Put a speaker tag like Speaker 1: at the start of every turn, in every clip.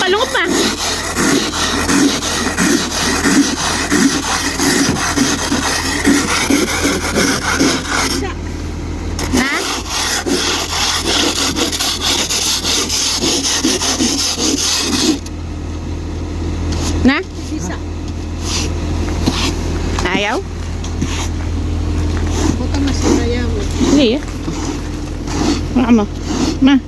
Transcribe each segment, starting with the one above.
Speaker 1: malungkot pa. Ha? Na?
Speaker 2: Bisa.
Speaker 1: Ayaw?
Speaker 2: Baka masira yan.
Speaker 1: Hindi eh. Wala mo. Ma.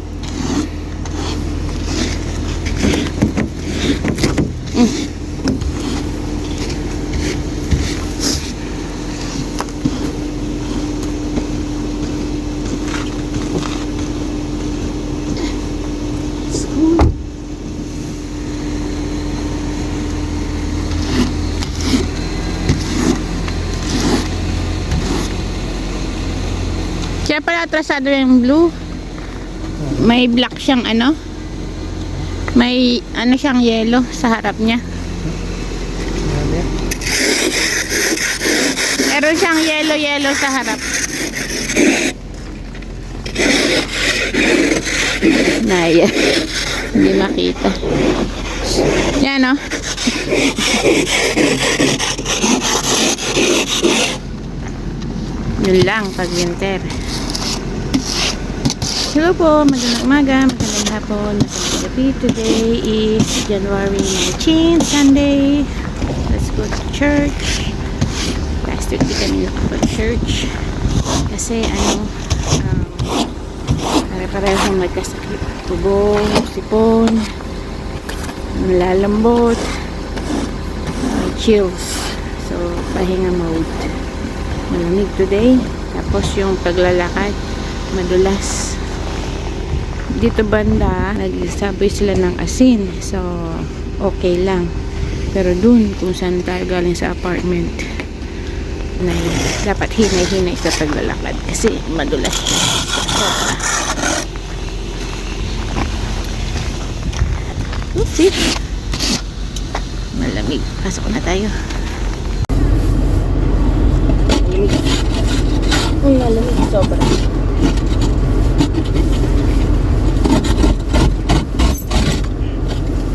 Speaker 1: Kaya pala atrasado yung blue. May black siyang ano. May ano siyang yellow sa harap niya. Meron siyang yellow sa harap. Naya. Hindi makita. Yan o. Yun lang pag winter. Hello po, magandang umaga, magandang hapon, magandang gabi. Today is January 19, Sunday. Let's go to church. Last week di kami nakapag-church kasi pare-parehong nagkasakit. Tubong, sipon, malalambot, chills. So, pahinga mode. Malamig today. Tapos yung paglalakad, madulas. Dito banda, nagsaboy sila ng asin. So, okay lang. Pero dun, kung saan tayo galing sa apartment, na dapat hinay-hinay sa paglalakad. Kasi madulas siya. Sobra. Oopsie. Malamig. Pasok na tayo. Malamig. Ang malamig. Sobra.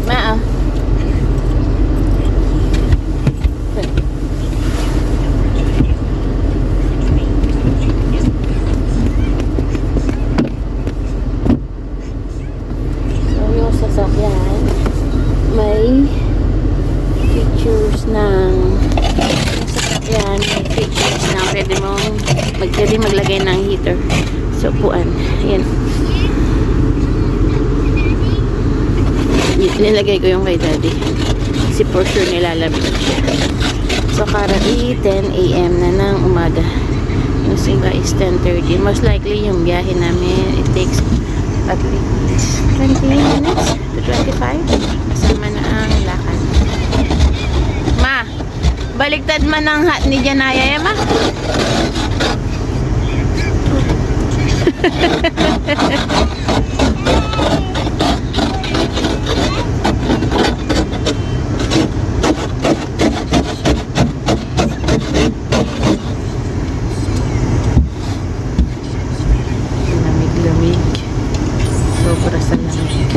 Speaker 1: Ma, so yung sasakyan may pictures ng sasakyan, may pictures na pwede maglagay ng heater sa upuan. Ayan. Nilagay ko yung kay daddy kasi for sure nilalamig siya. So currently 10 AM na ng umaga. Yung iba is 10:30. Most likely yung biyahe namin it takes at least 20 minutes to 25 kasama na ang lakad. Ma, baliktad man ang hat ni Janaya ma. Lamig. Sobra sa lamig.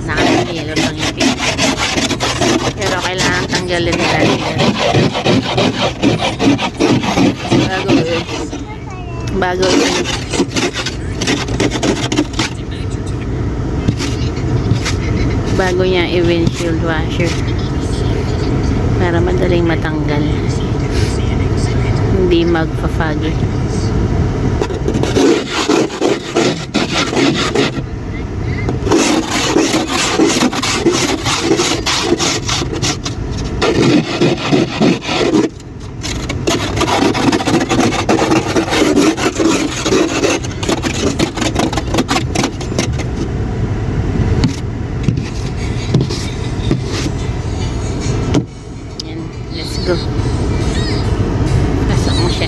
Speaker 1: Nakakahilo lang yung pin. Pero kailangan tanggalin nila bago niya i-windshield washer para madaling matanggal, hindi magpa-foggy. Pasok mo siya.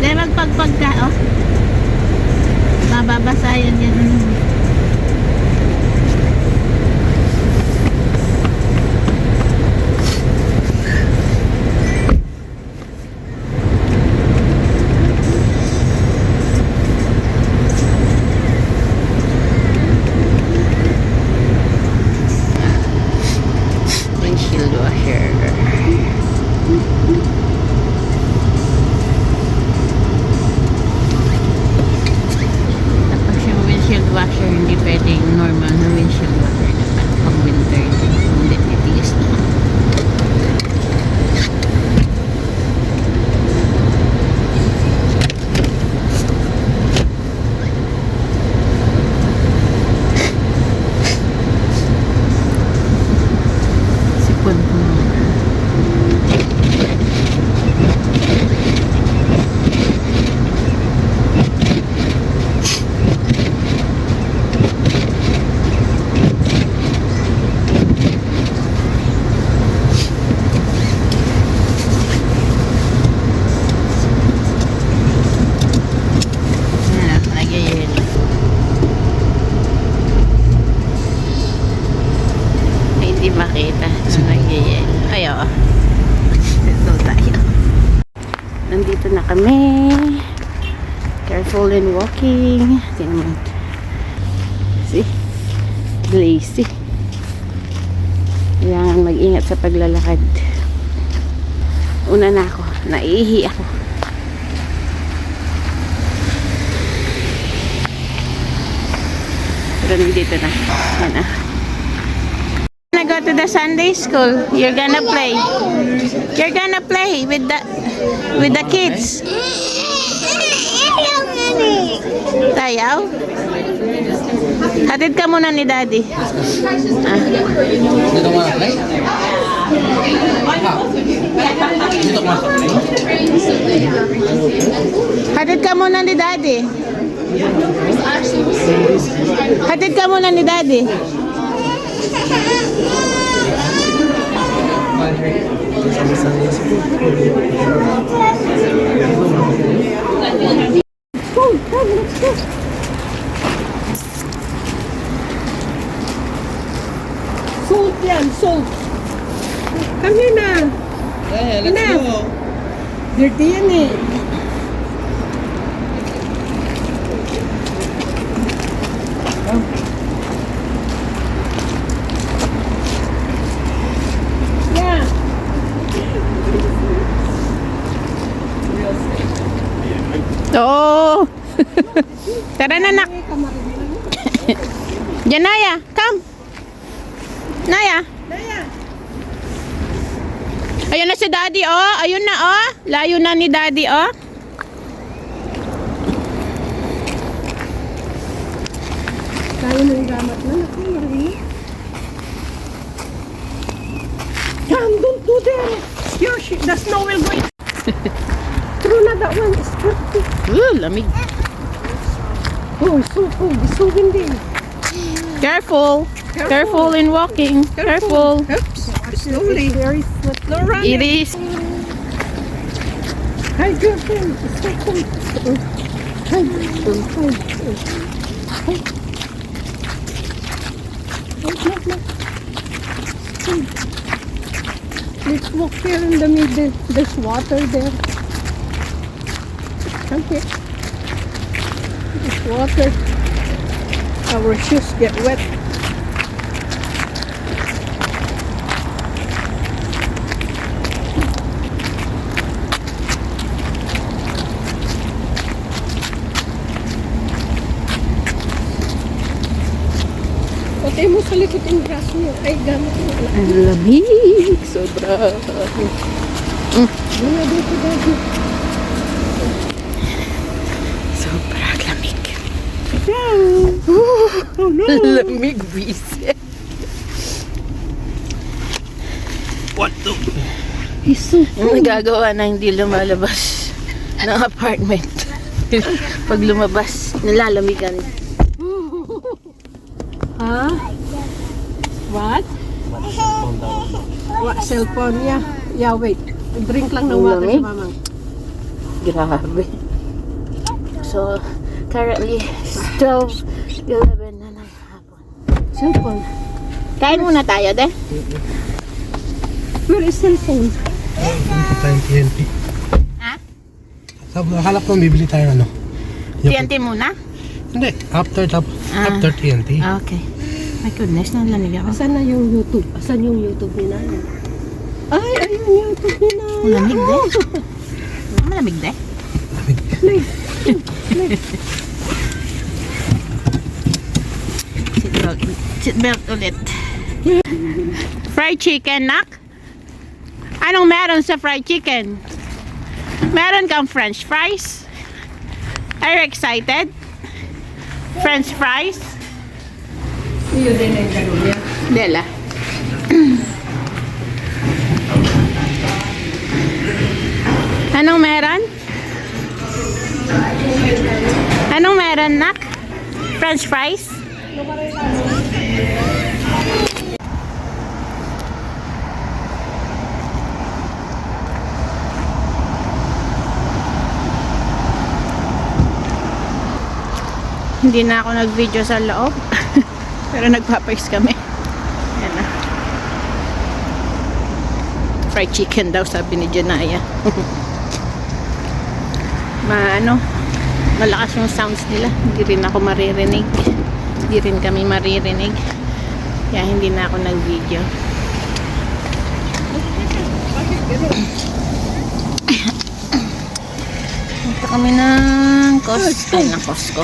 Speaker 1: Dahil magpagpag ka, oh. Mababasa yan yan. Windshield washer. Tapos yung windshield washer, hindi pwedeng normal na windshield washer. Dapat pang winter. Hindi titiis naman. Sipon ko. Hindi makita na nagyayel. Ay, oo. Ito tayo. Nandito na kami. Careful in walking. Tingnan mo. See? Lazy. Kailangan mag-ingat sa paglalakad. Una na ako. Naiihi ako. Pero nandito na. Yan na. Go to the Sunday school. You're gonna play. You're gonna play with the kids. Tayaw? Hatid ka muna ni Daddy. Ah. Hatid ka muna ni Daddy. Hatid ka muna ni Daddy.
Speaker 2: Salt yan, salt. Kami na.
Speaker 3: Yeah, let's go.
Speaker 2: Dirty yan eh. Yeah.
Speaker 1: Oh. Tara na, nak. Janaya, come. Naya. Ayun na si Daddy, oh. Ayun na, oh. Layo na ni Daddy, oh.
Speaker 2: Kaya na yung gamat na. Naku, Marie. Come, don't do that. The snow will go. True na, that one is dirty.
Speaker 1: Lamig.
Speaker 2: Oh, it's so cold. It's so windy.
Speaker 1: Careful. Careful in walking. Careful.
Speaker 2: Oops. Slowly. Very slow running.
Speaker 1: It is.
Speaker 2: Hi, girlfriend. It's so cold. Hi. Hi. Let's walk here in the middle. There's water there. Come here. There's water. Our shoes get wet. Patay mo sa likod yung grass mo. Ay, gamit mo.
Speaker 1: Ang lamig. Sobra.
Speaker 2: Wala dito, Daddy.
Speaker 1: Sobra lamig.
Speaker 2: Oh no!
Speaker 1: Lamig, bisit.
Speaker 3: What the?
Speaker 2: He's so
Speaker 1: Yung nagagawa na hindi lumalabas ng apartment. Pag lumabas, nalalamigan.
Speaker 2: Huh? What? What? Cellphone? Yeah. Yeah, wait. Drink lang ng
Speaker 1: Ang
Speaker 2: water
Speaker 1: lamig.
Speaker 2: si Mamang.
Speaker 1: Grabe. So, currently, 12:11 na ng hapon.
Speaker 2: Cellphone.
Speaker 1: Kain muna tayo, de.
Speaker 2: Where is cellphone?
Speaker 3: Punta tayong TNT.
Speaker 1: Ha?
Speaker 3: Halap ko bibili tayo ano.
Speaker 1: TNT muna?
Speaker 3: Hindi. After TNT.
Speaker 1: Okay. My goodness, nalanig ako.
Speaker 2: Asan na yung YouTube? Asan yung YouTube ni Nana? Ay, ayun yung YouTube ni Nana.
Speaker 1: Malamig, de. Malamig, de. Seatbelt ulit. Fried chicken, nak? Anong meron sa fried chicken? Meron kang french fries? Are you excited? French fries?
Speaker 2: Yun din yung kanulya.
Speaker 1: Dela. Anong meron? Anong meron, nak? French fries? Hindi na ako nag-video sa loob. Pero nagpapais kami. Yan na. Fried chicken daw, sabi ni Janaya. Malakas yung sounds nila. Hindi rin ako maririnig. Hindi rin kami maririnig. Kaya hindi na ako nag-video. Ito kami ng Costco.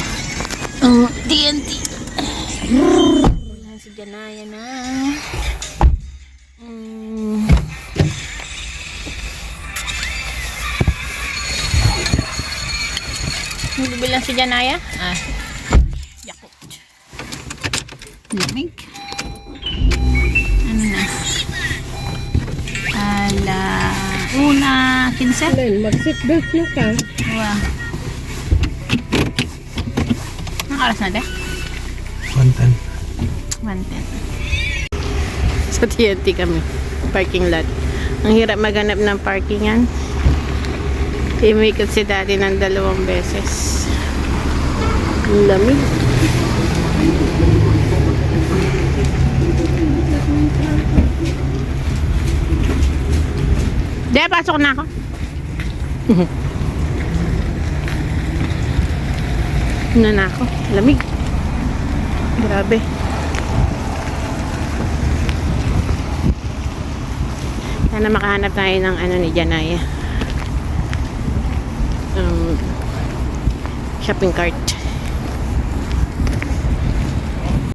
Speaker 1: TNT. Wala si Janaya na. Bibilang si Janaya? Yakult. Lamig. Ano na? 1:15.
Speaker 2: Alin, mag-seatbelt na ka.
Speaker 1: Wow. Anong oras na, de?
Speaker 3: 110.
Speaker 1: 1:10. Sa TNT kami. Parking lot. Ang hirap maghanap ng parkingan. Imikot si daddy ng 2 beses. Ang lamig. De, pasok na ako. Na ako. Lamig. Grabe. Sana makahanap tayo ng ano ni Janaya. Shopping cart.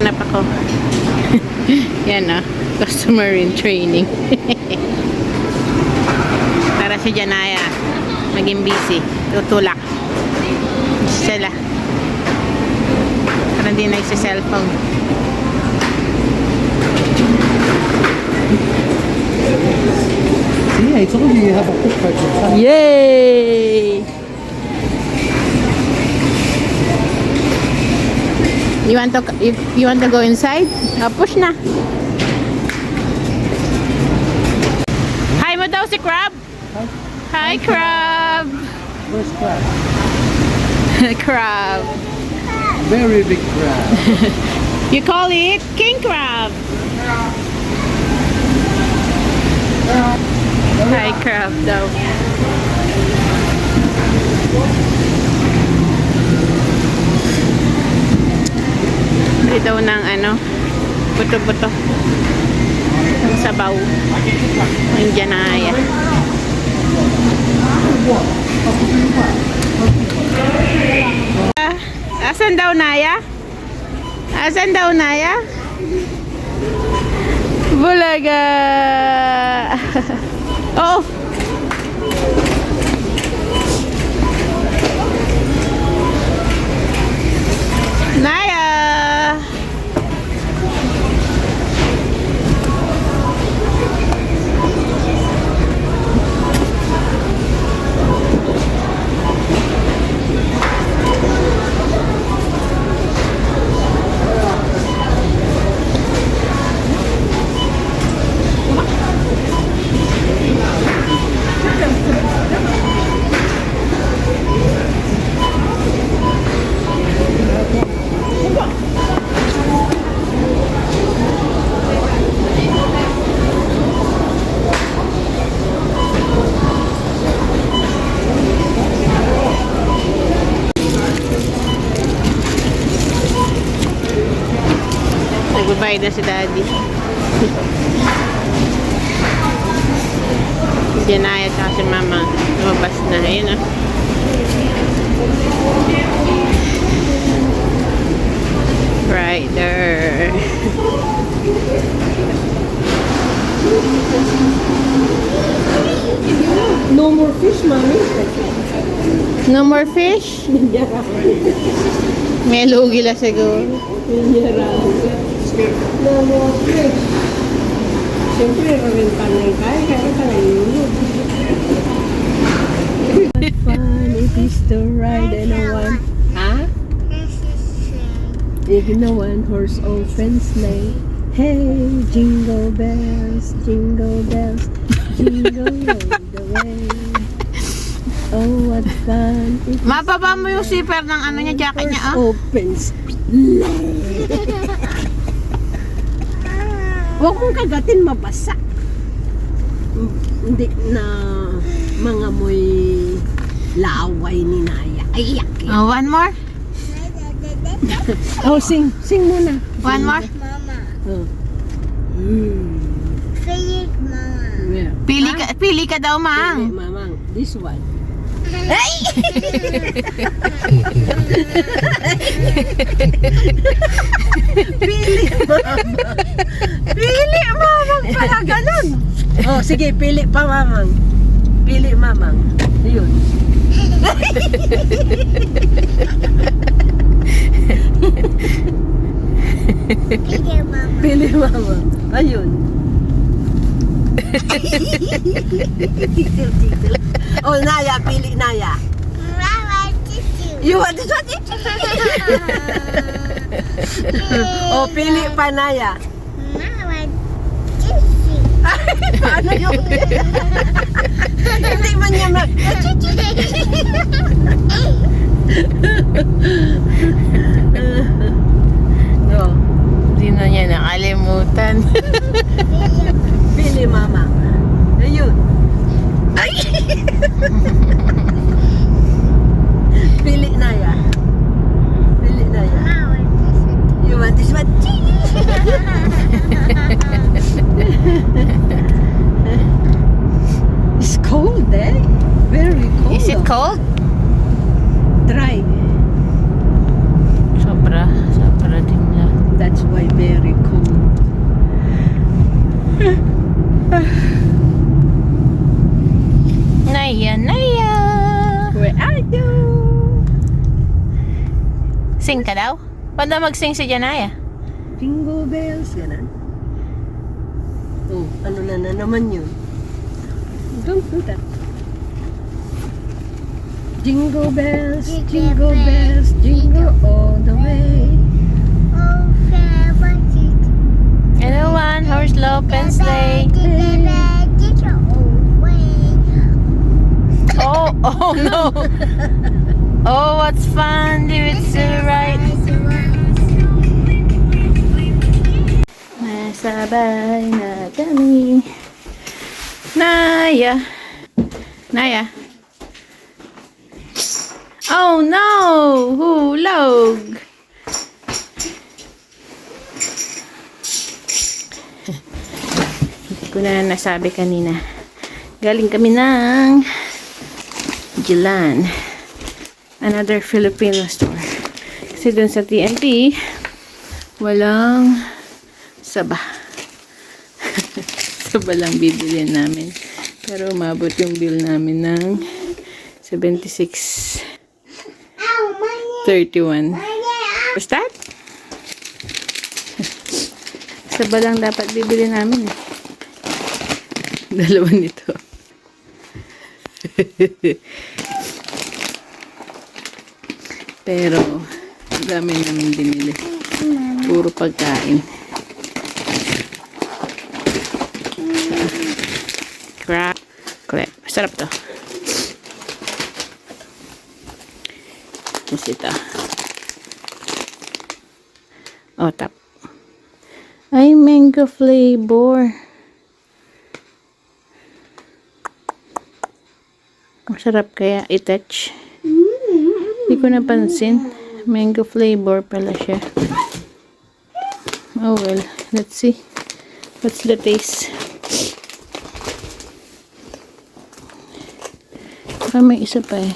Speaker 1: Hanap ako. Yan customer in training. Para si Janaya maging busy. Tutulak. Sila. Para hindi nagsi-cellphone.
Speaker 3: See, I told you you have a cook cart inside.
Speaker 1: Yay! You want to go inside? Push na. Hi mo daw si Crab. Hi Crab.
Speaker 3: Where's crab?
Speaker 1: Crab.
Speaker 3: Very big crab.
Speaker 1: You call it king crab. Hi Crab daw. Bili daw ng buto-buto. Ang sabaw. Ang Janaya. Asan daw Naya? Asan daw Naya? Bulaga. Oh. Naya. Nagbayad na si Daddy. Janaya at si Mama. Lumabas na. Ayun na. Right there.
Speaker 2: No more fish, mommy.
Speaker 1: No more fish? May lugi lang siguro.
Speaker 2: No more fish. Siyempre, rarenta na yung kaya ka na yun. What fun it is to ride in a one. Ha? In a one-horse open sleigh. Hey, jingle bells, jingle bells, jingle all the way. Oh, what fun it is.
Speaker 1: Mababa mo yung zipper ng ano niya, jacket niya, ah.
Speaker 2: Open sleigh. Huwag mong kagatin, mabasa. Hindi na mga mo'y laway ni Naya. Ay, yak.
Speaker 1: Oh, one more?
Speaker 2: Oh, sing muna.
Speaker 1: One more?
Speaker 2: Oh. Yeah.
Speaker 1: Pili ka daw, Mang.
Speaker 2: Mamang, this one. Pili, mamang. Pili, mamang pala ganun. Oh, sige, pili pa, mamang. Pili, mamang. Ayun. Pili, mamang. Ayun. Oh, Naya, pili, Naya. You want this one? Oh, pili pa, Naya. Paano yun? Hindi man niya No.
Speaker 1: Hindi na niya nakalimutan.
Speaker 2: Pili, mama. Ayun. Ay! Pili, Naya. Pili, Naya. You want this one? It's cold, eh? Very cold.
Speaker 1: Is it cold?
Speaker 2: Dry.
Speaker 1: Sobra din lang.
Speaker 2: That's why very cold.
Speaker 1: Naya.
Speaker 2: Where are you?
Speaker 1: Sing ka daw? Paano mag-sing si Janaya?
Speaker 2: Jingle bells, ganun. Oh, ano na naman yun? Don't do that. Jingle bells, jingle all the way.
Speaker 1: In a one-horse open sleigh. Oh no! Oh, what's fun, do it so right. Nasabay na kami. Naya. Oh no! Hulog! Hindi ko na nasabi kanina. Galing kami ng Gilan. Another Filipino store. Kasi dun sa TNT, walang saba. Saba lang bibilin namin. Pero umabot yung bill namin ng 76.31. Basta? Saba lang dapat bibili namin. Dalawa nito. Pero dami namin binili. Puro pagkain. Crap. Masarap to. Tapos ito. Oh, tap. Ay, mango flavor. Masarap kaya i-touch. Hindi ko napansin. Mango flavor pala siya. Oh well. Let's see. What's the taste? May isa pa eh.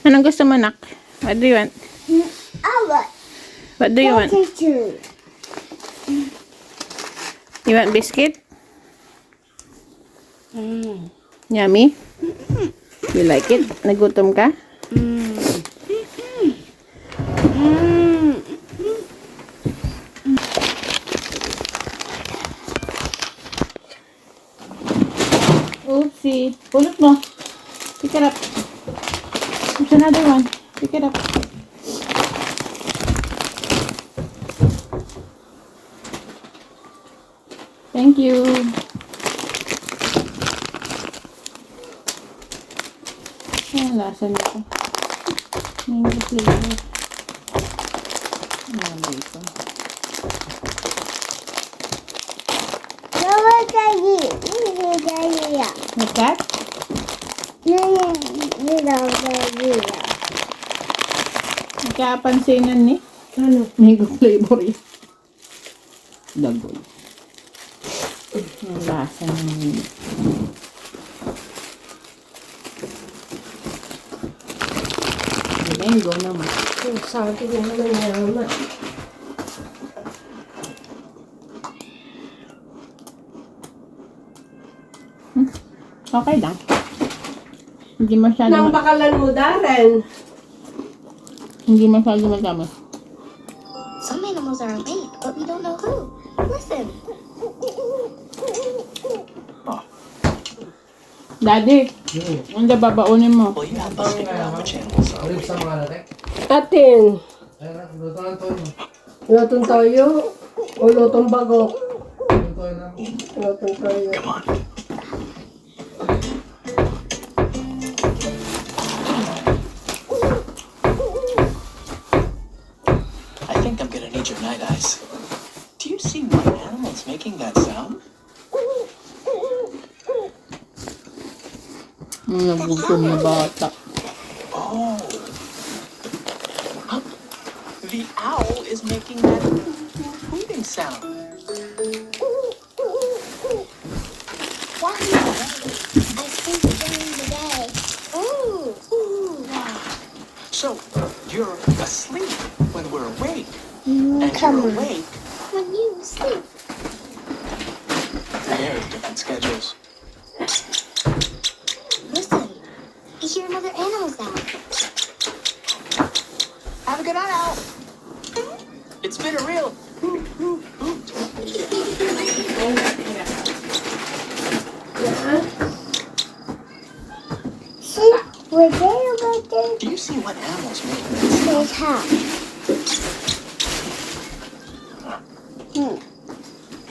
Speaker 1: Anong gusto mo, nak? What do you want? What do you want? You want biscuit? Yummy? You like it? Nagutom ka? Oopsie. Pulot mo. Pick it up. There's another one. Pick it up. Thank you. Ang lasa nito. Mango flavor. Ayan, bacon. What's that? Nagkapansinan ni?
Speaker 2: Ano?
Speaker 1: Mango flavor eh. Dagoy. Ang lasa ng mango naman.
Speaker 2: Sabi nga naman yaman.
Speaker 1: Okay lang. Hindi masyado
Speaker 2: Nang bakalan mo, Darren.
Speaker 1: hindi masyado madami.
Speaker 4: Some animals are awake, but we don't know who. Listen.
Speaker 1: Daddy, hindi babaunin mo.
Speaker 5: Well, you have to figure out which animals are
Speaker 3: Ulit
Speaker 5: awake.
Speaker 3: sa mga natin.
Speaker 2: Atin.
Speaker 3: Ayun, luto ng toyo.
Speaker 2: Lutong toyo o lutong bagok?
Speaker 3: Luto na.
Speaker 2: Lutong toyo.
Speaker 5: Come on. I think I'm gonna need your night eyes. Do you see what animal's making that sound?
Speaker 1: Nagutom na bata.
Speaker 5: Oh. Huh? The owl is making that hooting sound.
Speaker 4: Wow. I sleep during the day. Ooh. Ooh.
Speaker 5: So, you're asleep when we're awake. And you're awake.
Speaker 4: When you sleep.
Speaker 5: Very different schedules.
Speaker 4: Listen. I hear another animal sound.
Speaker 5: Have a good night, owl. It's been a real hoot, hoot, hoot.
Speaker 4: See? We're there, right there.
Speaker 5: Do you see what animals making that sound?
Speaker 4: There's half.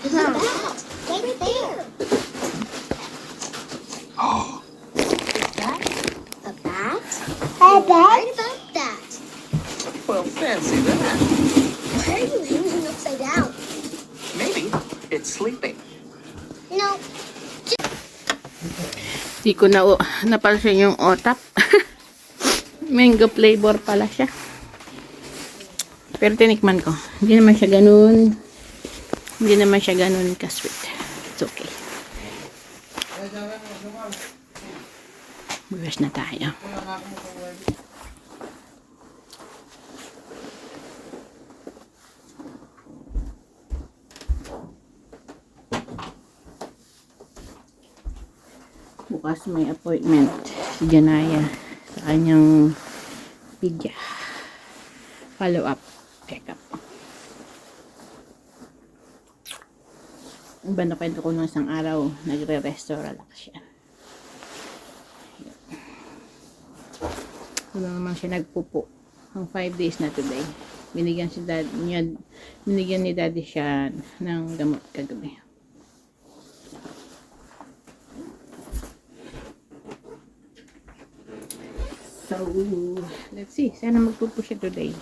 Speaker 4: It's a bat. Right there.
Speaker 5: Oh, is that?
Speaker 4: A bat? A bat? Right about that.
Speaker 5: Well, fancy that.
Speaker 4: Why are you hanging upside down?
Speaker 5: Maybe it's sleeping.
Speaker 4: No.
Speaker 1: Di ko na napansin yung otap. Mango flavor pala siya. Pero tinikman ko. Hindi naman siya ganun. Hindi naman siya ganun ka-sweet. It's okay. Buwas na tayo. Bukas may appointment si Janaya sa kanyang pidya. Follow-up check-up. Iba na kwento ko nung isang araw, nagre-restore relax siya. Wala naman siya nagpupo. Ang 5 days na today. Binigyan ni daddy siya ng gamot kagabi. So, let's see. Sana magpupo siya today.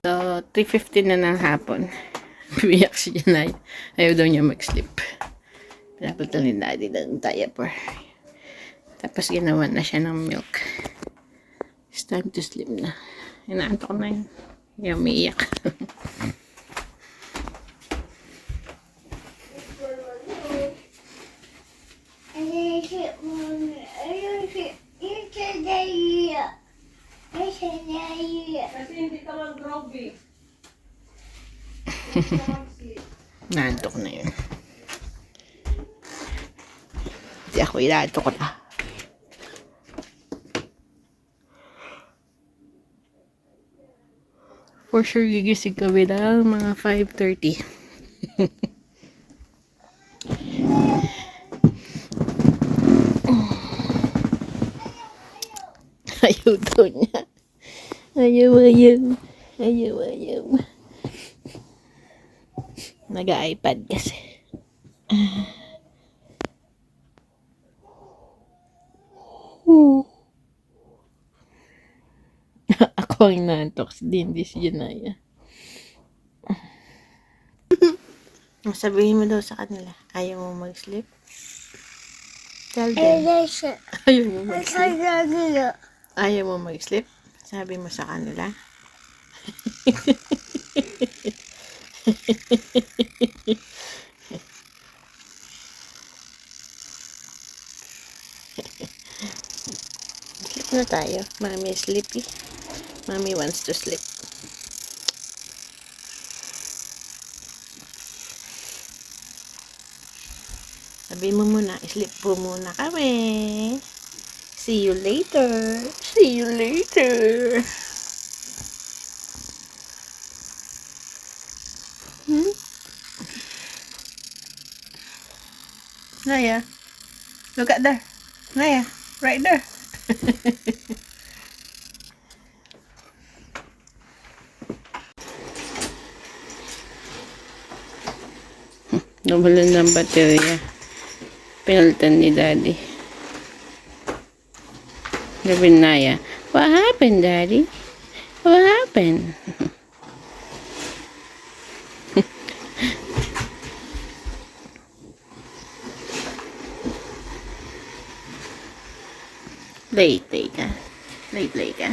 Speaker 1: So, 3:15 na ng hapon. Biyak si Janay. Ayaw daw niya mag-sleep. Pinapalitan ni Daddy ng diaper. Tapos ginawa na siya ng milk. It's time to sleep na. Inaantok na yun. Yung umiiyak. Naantok na yun. Hindi ako inaantok na. For sure, gigising kami ng mga 5:30. Ayaw daw niya. Ayaw. Nag-iPad kasi. Ako ang nantok. Hindi si Janaya. Sabihin mo daw sa kanila, ayaw mo mag-sleep? Tell them. Ayaw mo mag-sleep? Ayaw mo mag-sleep? Sabi mo sa kanila. Sleep na tayo. Mommy is sleepy. Mommy wants to sleep. Sabi mo muna, sleep po muna kami. See you later. See you later. Naya, look at there. Naya, right there. Nawalan ng baterya. Pinalitan ni Daddy. Sabi ni Naya, what happened, Daddy? What happened? Play ka. Play ka.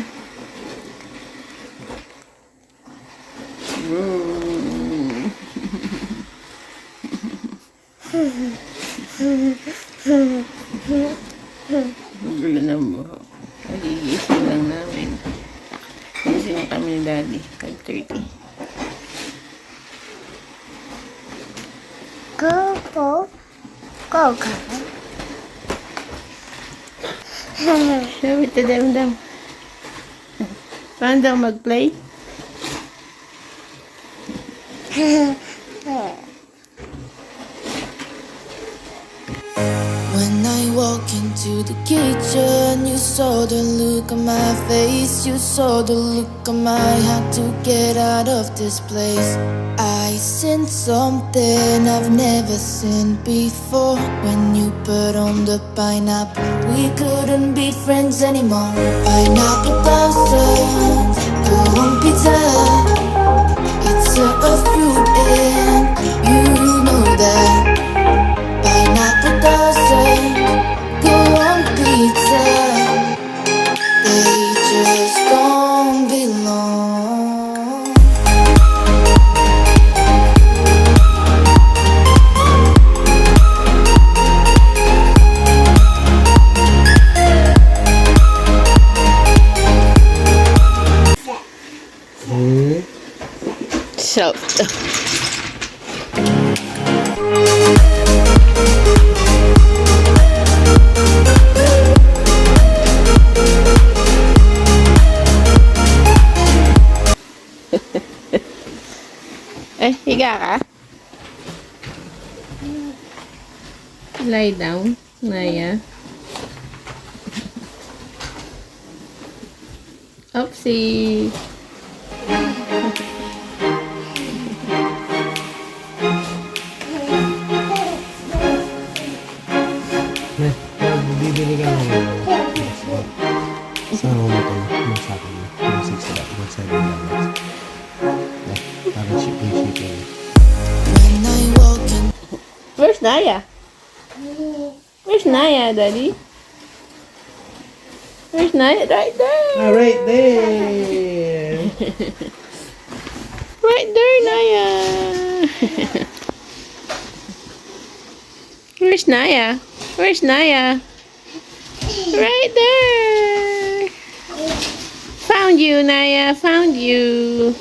Speaker 1: Gulo na mo. Nagigising lang namin. Gising kami ni Daddy. 5:30.
Speaker 4: Go.
Speaker 1: Sabi to Damdam. Paano daw mag-play?
Speaker 6: When I walk into the kitchen, you saw the look on my face. You saw the look on my had to get out of this place. I seen something I've never seen before. When you put on the pineapple, we couldn't be friends anymore. Pineapple blossoms, go on pizza. It's a fruit and you know that. Pineapple doesn't go on pizza. They just don't belong.
Speaker 1: So, higa ka? Lie down, Naya. Oopsie.
Speaker 3: Bibili ka ng sa mo to. Yung sa akin. Yung 6 $7. Para shipping.
Speaker 6: When I walk in,
Speaker 1: Where's Naya? Where's Naya, Daddy? Where's Naya? Right there.
Speaker 3: Right there.
Speaker 1: Right there, Naya. Where's Naya? Where's Naya? Right there. Found you, Naya. Found you.